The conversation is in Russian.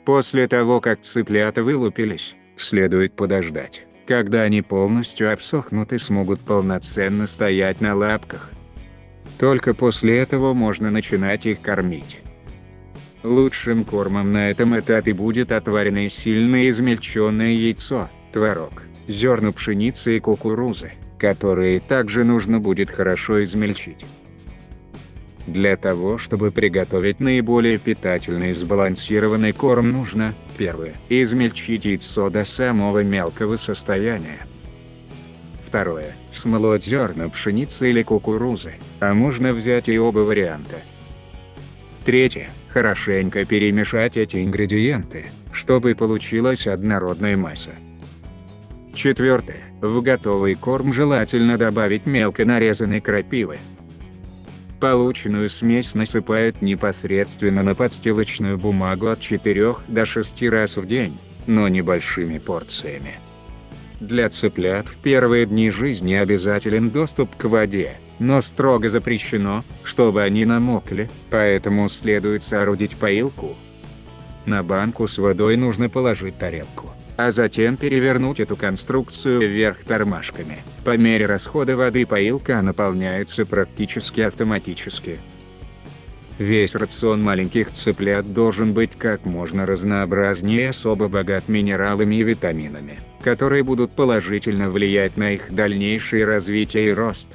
После того, как цыплята вылупились, следует подождать, когда они полностью обсохнут и смогут полноценно стоять на лапках. Только после этого можно начинать их кормить. Лучшим кормом на этом этапе будет отваренное сильно измельченное яйцо, творог, зерна пшеницы и кукурузы, которые также нужно будет хорошо измельчить. Для того, чтобы приготовить наиболее питательный и сбалансированный корм, нужно, первое, измельчить яйцо до самого мелкого состояния. Второе, смолоть зерна пшеницы или кукурузы, а можно взять и оба варианта. Третье, хорошенько перемешать эти ингредиенты, чтобы получилась однородная масса. Четвертое, в готовый корм желательно добавить мелко нарезанной крапивы. Полученную смесь насыпают непосредственно на подстилочную бумагу от 4 до 6 раз в день, но небольшими порциями. Для цыплят в первые дни жизни обязателен доступ к воде, но строго запрещено, чтобы они намокли, поэтому следует соорудить поилку. На банку с водой нужно положить тарелку, а затем перевернуть эту конструкцию вверх тормашками. По мере расхода воды поилка наполняется практически автоматически. Весь рацион маленьких цыплят должен быть как можно разнообразнее и особо богат минералами и витаминами, которые будут положительно влиять на их дальнейшее развитие и рост.